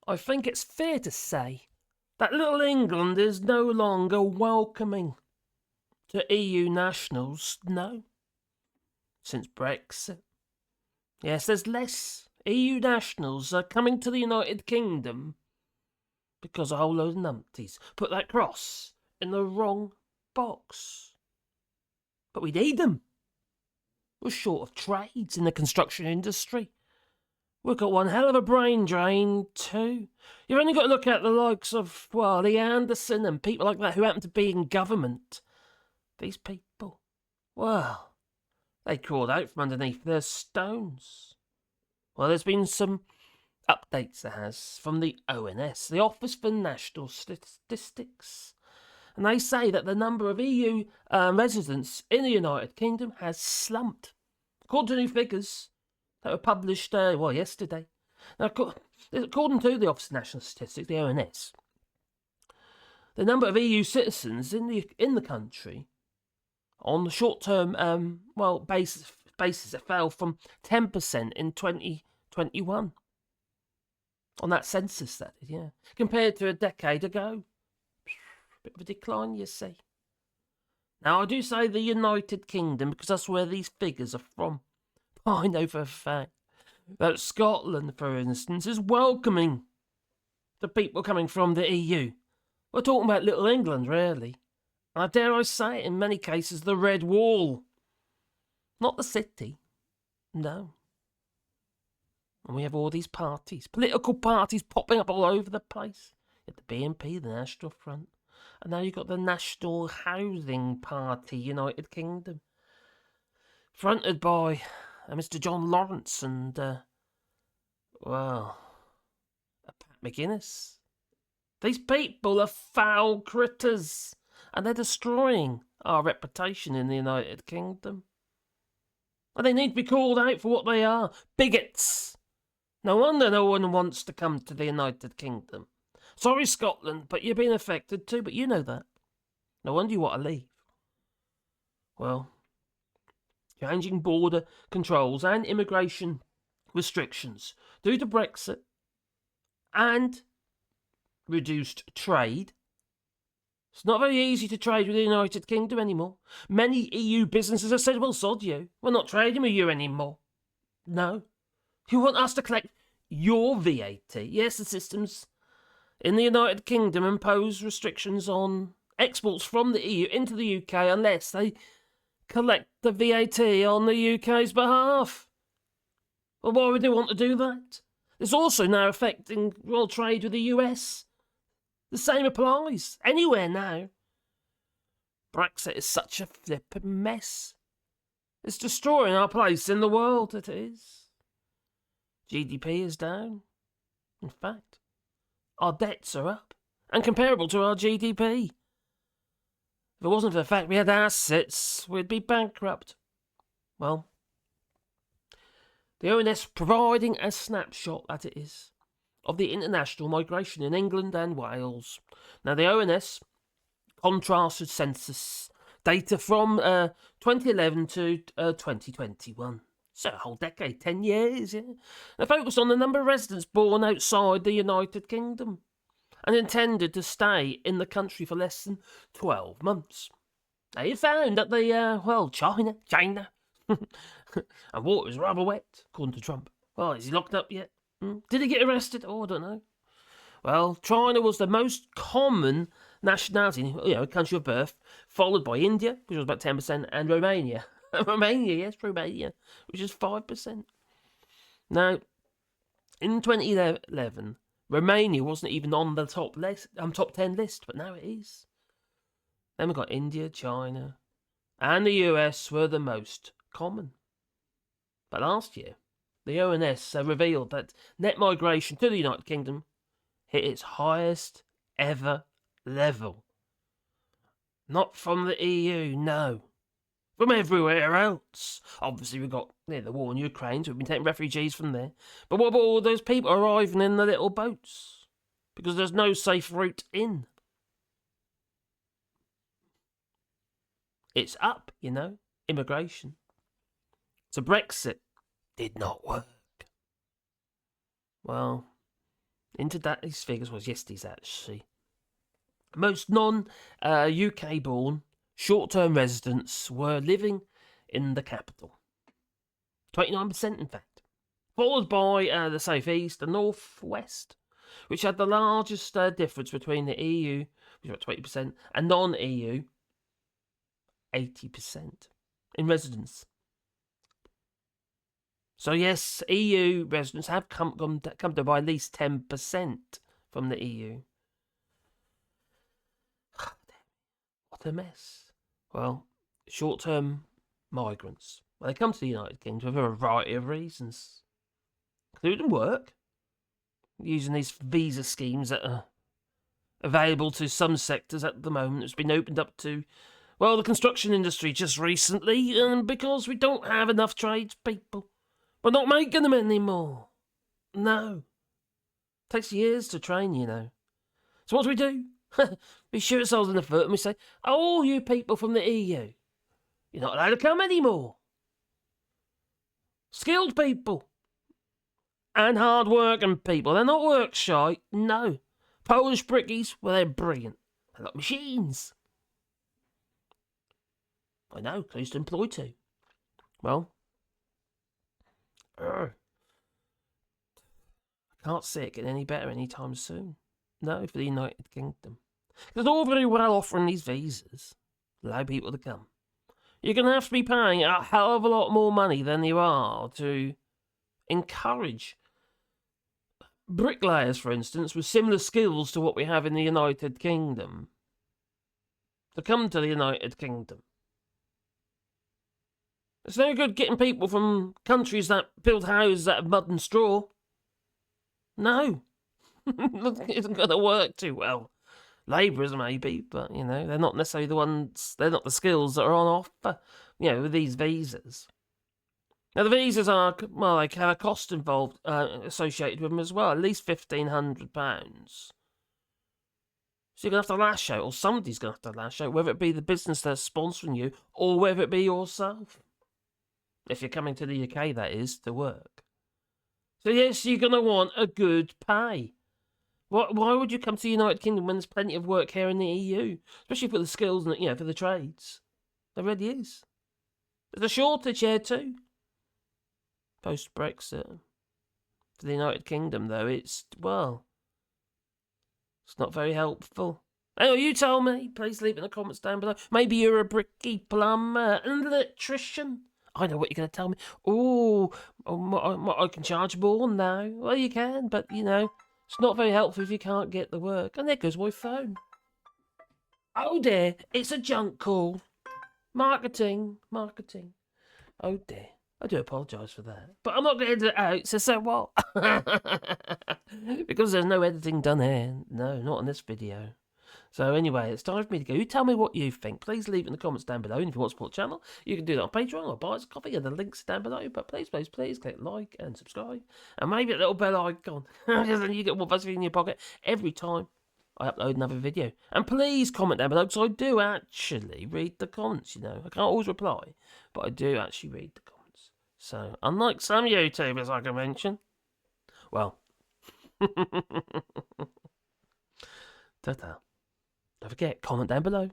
I think it's fair to say that little England is no longer welcoming to EU nationals, no, since Brexit. Yes, there's less EU nationals coming to the United Kingdom because a whole load of numpties put that cross in the wrong box. But we need them. We're short of trades in the construction industry. We've got one hell of a brain drain too. You've only got to look at the likes of, well, Lee Anderson and people like that who happen to be in government. These people, well, they crawled out from underneath their stones. Well, there's been some updates, there has, from the ONS, the Office for National Statistics. And they say that the number of EU residents in the United Kingdom has slumped. According to new figures that were published, yesterday. Now, according to the Office of National Statistics, the ONS, the number of EU citizens in the country on the short-term basis, it fell from 10% in 2021. On that census, that is, yeah. Compared to a decade ago. Bit of a decline, you see. Now, I do say the United Kingdom because that's where these figures are from. I know for a fact that Scotland, for instance, is welcoming the people coming from the EU. We're talking about little England, really. And dare I say it, in many cases, the Red Wall. Not the city. No. And we have all these parties, political parties popping up all over the place. You have the BNP, the National Front. And now you've got the National Housing Party, United Kingdom. Fronted by Mr. John Lawrence and, Pat McGuinness. These people are foul critters. And they're destroying our reputation in the United Kingdom. And they need to be called out for what they are. Bigots. No wonder no one wants to come to the United Kingdom. Sorry, Scotland, but you've been affected too, but you know that. No wonder you want to leave. Well, changing border controls and immigration restrictions due to Brexit and reduced trade. It's not very easy to trade with the United Kingdom anymore. Many EU businesses have said, well, sod you. We're not trading with you anymore. No. You want us to collect your VAT. Yes, the systems in the United Kingdom impose restrictions on exports from the EU into the UK unless they collect the VAT on the UK's behalf. Well, why would they want to do that? It's also now affecting world trade with the US. The same applies anywhere now. Brexit is such a flippin' mess. It's destroying our place in the world, it is. GDP is down. In fact, our debts are up and comparable to our GDP. If it wasn't for the fact we had assets, we'd be bankrupt. Well, the ONS providing a snapshot, that it is, of the international migration in England and Wales. Now, the ONS contrasted census data from 2011 to 2021. So a whole decade, 10 years, yeah. They focused on the number of residents born outside the United Kingdom and intended to stay in the country for less than 12 months. They found that China, and water is rather wet, according to Trump. Well, is he locked up yet? Did he get arrested? Oh, I don't know. Well, China was the most common nationality, country of birth, followed by India, which was about 10%, and Romania. Romania, which is 5%. Now, in 2011, Romania wasn't even on the top 10 list, but now it is. Then we've got India, China, and the US were the most common. But last year, the ONS revealed that net migration to the United Kingdom hit its highest ever level. Not from the EU, no. From everywhere else. Obviously, we've got the war in Ukraine, so we've been taking refugees from there. But what about all those people arriving in the little boats? Because there's no safe route in. It's up, immigration. So Brexit did not work. Well, In today's figures, was yesterday's actually. Most non-UK born short-term residents were living in the capital. 29%, in fact. Followed by the southeast, the northwest, which had the largest difference between the EU, which was 20%, and non-EU, 80% in residents. So yes, EU residents have come to buy at least 10% from the EU. What a mess. Well, short-term migrants. Well, they come to the United Kingdom for a variety of reasons, including work, using these visa schemes that are available to some sectors at the moment. It's been opened up to, well, the construction industry just recently, and because we don't have enough tradespeople. We're not making them anymore. No. Takes years to train, you know. So what do? We shoot ourselves in the foot and we say, oh, you people from the EU, you're not allowed to come anymore. Skilled people. And hard-working people. They're not work shy. No. Polish brickies, well, they're brilliant. They're like machines. I know, 'cause I used to employ two. Well, I can't see it getting any better anytime soon. No, for the United Kingdom. It's all very well offering these visas, allow people to come. You're going to have to be paying a hell of a lot more money than you are to encourage bricklayers, for instance, with similar skills to what we have in the United Kingdom, to come to the United Kingdom. It's no good getting people from countries that build houses out of mud and straw. No. It isn't going to work too well. Labourers maybe, but, you know, they're not necessarily the ones, they're not the skills that are on offer, you know, with these visas. Now, the visas are, well, they have a cost involved, associated with them as well, at least £1,500. So you're going to have to lash out, or somebody's going to have to lash out, whether it be the business that's sponsoring you, or whether it be yourself. If you're coming to the UK, that is, to work. So yes, you're going to want a good pay. Why would you come to the United Kingdom when there's plenty of work here in the EU? Especially for the skills and, you know, for the trades. There really is. There's a shortage here too. Post-Brexit. For the United Kingdom, though, it's not very helpful. Oh, you tell me. Please leave it in the comments down below. Maybe you're a bricky plumber, an electrician. I know what you're going to tell me. I can charge more now. Well, you can, but, you know, it's not very helpful if you can't get the work. And there goes my phone. Oh, dear. It's a junk call. Marketing. Oh, dear. I do apologise for that. But I'm not going to edit it out, so what? Because there's no editing done here. No, not in this video. So anyway, it's time for me to go. You tell me what you think. Please leave it in the comments down below. And if you want to support the channel, you can do that on Patreon or buy us a coffee, and the link's down below. But please click like and subscribe. And maybe a little bell icon. Because then you get more buzzing in your pocket every time I upload another video. And please comment down below, because I do actually read the comments, you know. I can't always reply, but I do actually read the comments. So, unlike some YouTubers I can mention, well, ta-ta. Don't forget, comment down below.